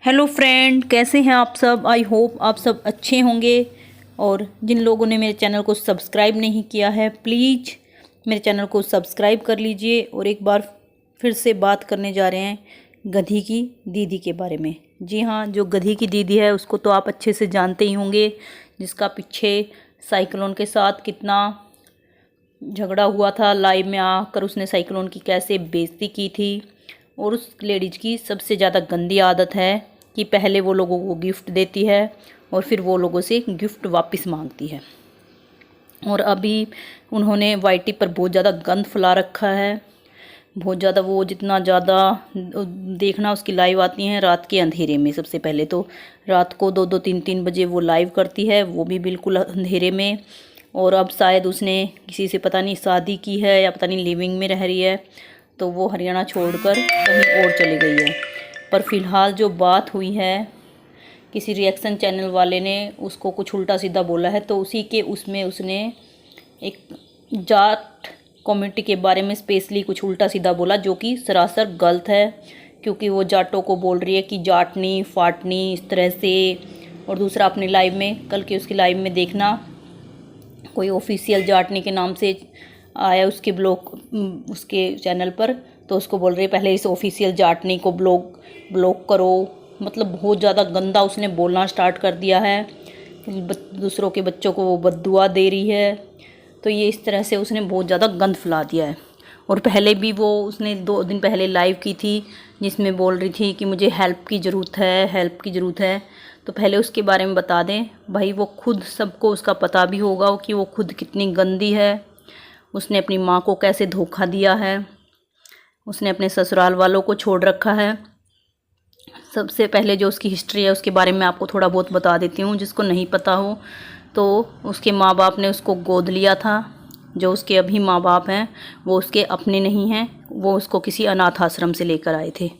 Hello friend, कैसे हैं आप सब। आई होप आप सब अच्छे होंगे। और जिन लोगों ने मेरे चैनल को सब्सक्राइब नहीं किया है, प्लीज़ मेरे चैनल को सब्सक्राइब कर लीजिए। और एक बार फिर से बात करने जा रहे हैं गधी की दीदी के बारे में। जी हाँ, जो गधी की दीदी है उसको तो आप अच्छे से जानते ही होंगे, जिसका पीछे साइक्लोन के साथ कितना झगड़ा हुआ था। लाइव में आकर उसने साइक्लोन की कैसे बेइज्जती की थी। और उस लेडीज की सबसे ज़्यादा गंदी आदत है कि पहले वो लोगों को गिफ्ट देती है और फिर वो लोगों से गिफ्ट वापस मांगती है। और अभी उन्होंने वाईटी पर बहुत ज़्यादा गंद फैला रखा है। बहुत ज़्यादा, वो जितना ज़्यादा देखना, उसकी लाइव आती हैं रात के अंधेरे में। सबसे पहले तो रात को 2-2 3-3 बजे वो लाइव करती है, वो भी बिल्कुल अंधेरे में। और अब शायद उसने किसी से पता नहीं शादी की है या पता नहीं लिविंग में रह रही है, तो वो हरियाणा छोड़कर कहीं और चली गई है। पर फिलहाल जो बात हुई है, किसी रिएक्शन चैनल वाले ने उसको कुछ उल्टा सीधा बोला है, तो उसी के उसमें उसने एक जाट कम्युनिटी के बारे में स्पेशली कुछ उल्टा सीधा बोला, जो कि सरासर गलत है। क्योंकि वो जाटों को बोल रही है कि जाटनी फाटनी इस तरह से। और दूसरा, अपनी लाइव में, कल के उसकी लाइव में देखना, कोई ऑफिशियल जाटनी के नाम से आया उसके ब्लॉग, उसके चैनल पर, तो उसको बोल रही है पहले इस ऑफिशियल जाटनी को ब्लॉक करो। मतलब बहुत ज़्यादा गंदा उसने बोलना स्टार्ट कर दिया है। दूसरों के बच्चों को वो बद्दुआ दे रही है। तो ये इस तरह से उसने बहुत ज़्यादा गंद फैला दिया है। और पहले भी वो उसने 2 दिन पहले लाइव की थी, जिसमें बोल रही थी कि मुझे हेल्प की ज़रूरत है। तो पहले उसके बारे में बता दें भाई, वो खुद, सबको उसका पता भी होगा कि वो खुद कितनी गंदी है। उसने अपनी माँ को कैसे धोखा दिया है, उसने अपने ससुराल वालों को छोड़ रखा है। सबसे पहले जो उसकी हिस्ट्री है उसके बारे में आपको थोड़ा बहुत बता देती हूँ, जिसको नहीं पता हो। तो उसके माँ बाप ने उसको गोद लिया था। जो उसके अभी माँ बाप हैं वो उसके अपने नहीं हैं, वो उसको किसी अनाथ आश्रम से लेकर आए थे।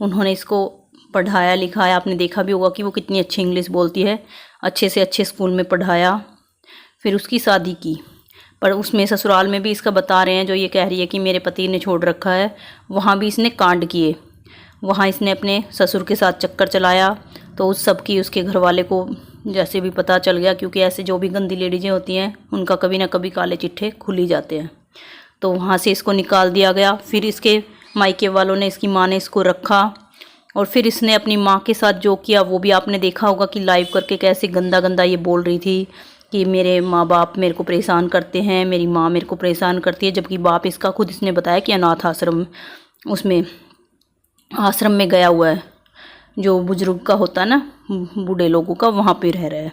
उन्होंने इसको पढ़ाया लिखाया, आपने देखा भी होगा कि वो कितनी अच्छी इंग्लिश बोलती है। अच्छे से अच्छे स्कूल में पढ़ाया, फिर उसकी शादी की। पर उसमें ससुराल में भी इसका बता रहे हैं, जो ये कह रही है कि मेरे पति ने छोड़ रखा है, वहाँ भी इसने कांड किए। वहाँ इसने अपने ससुर के साथ चक्कर चलाया। तो उस सब की उसके घर वाले को जैसे भी पता चल गया, क्योंकि ऐसे जो भी गंदी लेडीज़ें होती हैं उनका कभी ना कभी काले चिट्ठे खुल ही जाते हैं। तो वहाँ से इसको निकाल दिया गया। फिर इसके मायके वालों ने, इसकी माँ ने इसको रखा। और फिर इसने अपनी माँ के साथ जो किया वो भी आपने देखा होगा कि लाइव करके कैसे गंदा गंदा ये बोल रही थी कि मेरे माँ बाप मेरे को परेशान करते हैं, मेरी माँ मेरे को परेशान करती है। जबकि बाप इसका खुद इसने बताया कि अनाथ आश्रम, उसमें आश्रम में गया हुआ है, जो बुजुर्ग का होता है ना, बूढ़े लोगों का, वहाँ पे रह रहा है।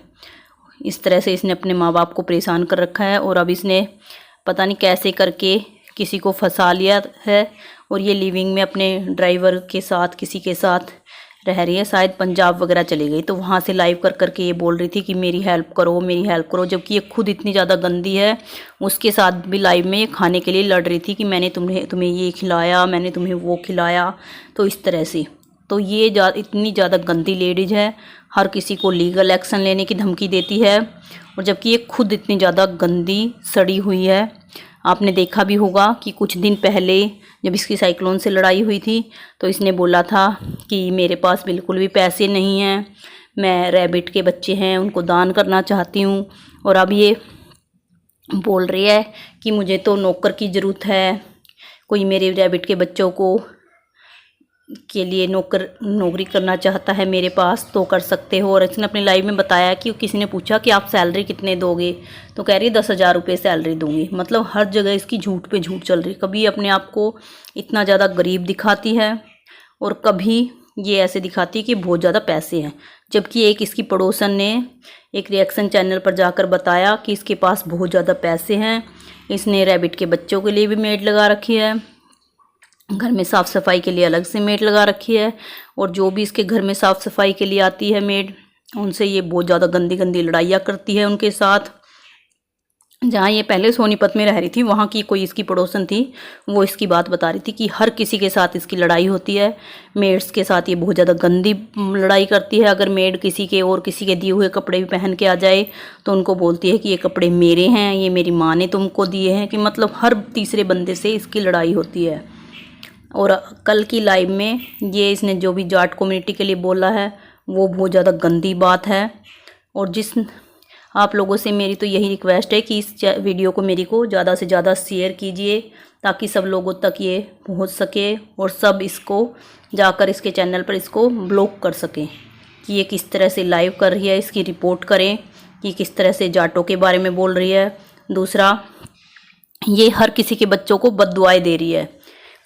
इस तरह से इसने अपने माँ बाप को परेशान कर रखा है। और अब इसने पता नहीं कैसे करके किसी को फंसा लिया है। और ये लिविंग में अपने ड्राइवर के साथ, किसी के साथ रह रही है। शायद पंजाब वगैरह चली गई, तो वहाँ से लाइव कर करके ये बोल रही थी कि मेरी हेल्प करो, मेरी हेल्प करो। जबकि ये खुद इतनी ज़्यादा गंदी है। उसके साथ भी लाइव में खाने के लिए लड़ रही थी कि मैंने तुम्हें ये खिलाया, मैंने तुम्हें वो खिलाया। तो इस तरह से, तो ये इतनी ज़्यादा गंदी लेडीज़ है, हर किसी को लीगल एक्शन लेने की धमकी देती है। और जबकि ये खुद इतनी ज़्यादा गंदी सड़ी हुई है। आपने देखा भी होगा कि कुछ दिन पहले जब इसकी साइक्लोन से लड़ाई हुई थी, तो इसने बोला था कि मेरे पास बिल्कुल भी पैसे नहीं हैं, मैं रैबिट के बच्चे हैं उनको दान करना चाहती हूँ। और अब ये बोल रही है कि मुझे तो नौकर की ज़रूरत है, कोई मेरे रैबिट के बच्चों को के लिए नौकरी करना चाहता है मेरे पास, तो कर सकते हो। और इसने अपनी लाइव में बताया कि किसी ने पूछा कि आप सैलरी कितने दोगे, तो कह रही है 10,000 रुपये सैलरी दूंगी। मतलब हर जगह इसकी झूठ पे झूठ चल रही। कभी अपने आप को इतना ज़्यादा गरीब दिखाती है, और कभी ये ऐसे दिखाती है कि बहुत ज़्यादा पैसे हैं। जबकि एक इसकी पड़ोसन ने एक रिएक्शन चैनल पर जाकर बताया कि इसके पास बहुत ज़्यादा पैसे हैं। इसने रैबिट के बच्चों के लिए भी मेड लगा रखी है, घर में साफ़ सफाई के लिए अलग से मेड लगा रखी है। और जो भी इसके घर में साफ़ सफाई के लिए आती है मेड, उनसे ये बहुत ज़्यादा गंदी गंदी लड़ाइयाँ करती है उनके साथ। जहाँ ये पहले सोनीपत में रह रही थी, वहाँ की कोई इसकी पड़ोसन थी, वो इसकी बात बता रही थी कि हर किसी के साथ इसकी लड़ाई होती है। मेड्स के साथ ये बहुत ज़्यादा गंदी लड़ाई करती है। अगर मेड किसी के दिए हुए कपड़े भी पहन के आ जाए, तो उनको बोलती है कि ये कपड़े मेरे हैं, ये मेरी माँ ने तुमको दिए हैं। कि मतलब हर तीसरे बंदे से इसकी लड़ाई होती है। और कल की लाइव में ये इसने जो भी जाट कम्युनिटी के लिए बोला है वो बहुत ज़्यादा गंदी बात है। और आप लोगों से मेरी तो यही रिक्वेस्ट है कि इस वीडियो को मेरी को ज़्यादा से ज़्यादा शेयर कीजिए ताकि सब लोगों तक ये पहुंच सके और सब इसको जाकर इसके चैनल पर इसको ब्लॉक कर सकें कि ये किस तरह से लाइव कर रही है, इसकी रिपोर्ट करें कि किस तरह से जाटों के बारे में बोल रही है। दूसरा, ये हर किसी के बच्चों को बद्दुआएं दे रही है।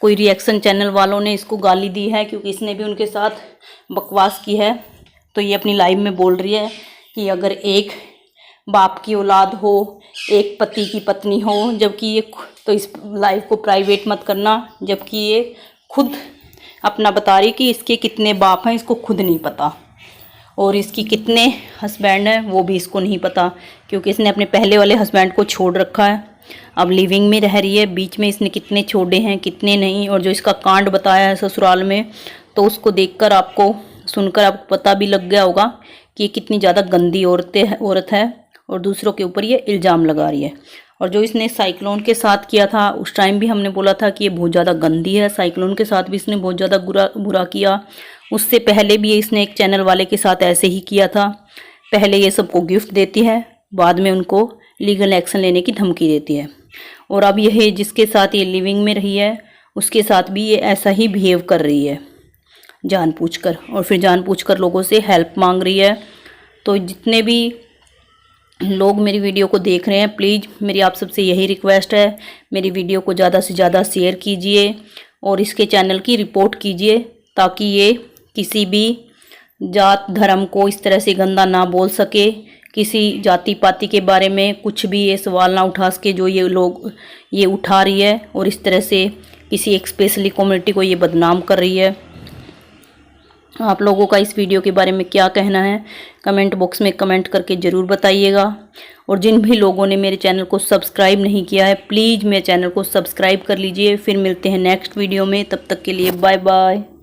कोई रिएक्शन चैनल वालों ने इसको गाली दी है क्योंकि इसने भी उनके साथ बकवास की है, तो ये अपनी लाइव में बोल रही है कि अगर एक बाप की औलाद हो, एक पति की पत्नी हो, जबकि ये तो इस लाइव को प्राइवेट मत करना, जबकि ये खुद अपना बता रही कि इसके कितने बाप हैं इसको खुद नहीं पता और इसकी कितने हस्बैंड हैं वो भी इसको नहीं पता क्योंकि इसने अपने पहले वाले हस्बैंड को छोड़ रखा है, अब लिविंग में रह रही है। बीच में इसने कितने छोड़े हैं कितने नहीं, और जो इसका कांड बताया है ससुराल में, तो उसको देखकर आपको सुनकर आपको पता भी लग गया होगा कि ये कितनी ज़्यादा गंदी औरत है और दूसरों के ऊपर ये इल्ज़ाम लगा रही है। और जो इसने साइक्लोन के साथ किया था उस टाइम भी हमने बोला था कि ये बहुत ज़्यादा गंदी है, साइक्लोन के साथ भी इसने बहुत ज़्यादा बुरा किया। उससे पहले भी इसने एक चैनल वाले के साथ ऐसे ही किया था, पहले ये सबको गिफ्ट देती है, बाद में उनको लीगल एक्शन लेने की धमकी देती है। और अब यह जिसके साथ ये लिविंग में रही है उसके साथ भी ये ऐसा ही बिहेव कर रही है जानबूझकर, और फिर जानबूझकर लोगों से हेल्प मांग रही है। तो जितने भी लोग मेरी वीडियो को देख रहे हैं, प्लीज़ मेरी आप सबसे यही रिक्वेस्ट है, मेरी वीडियो को ज़्यादा से ज़्यादा शेयर कीजिए और इसके चैनल की रिपोर्ट कीजिए ताकि ये किसी भी जात धर्म को इस तरह से गंदा ना बोल सके, किसी जाति पाति के बारे में कुछ भी ये सवाल ना उठा सके जो ये लोग ये उठा रही है और इस तरह से किसी एक स्पेशली कम्युनिटी को ये बदनाम कर रही है। आप लोगों का इस वीडियो के बारे में क्या कहना है कमेंट बॉक्स में कमेंट करके ज़रूर बताइएगा। और जिन भी लोगों ने मेरे चैनल को सब्सक्राइब नहीं किया है प्लीज़ मेरे चैनल को सब्सक्राइब कर लीजिए। फिर मिलते हैं नेक्स्ट वीडियो में, तब तक के लिए बाय बाय।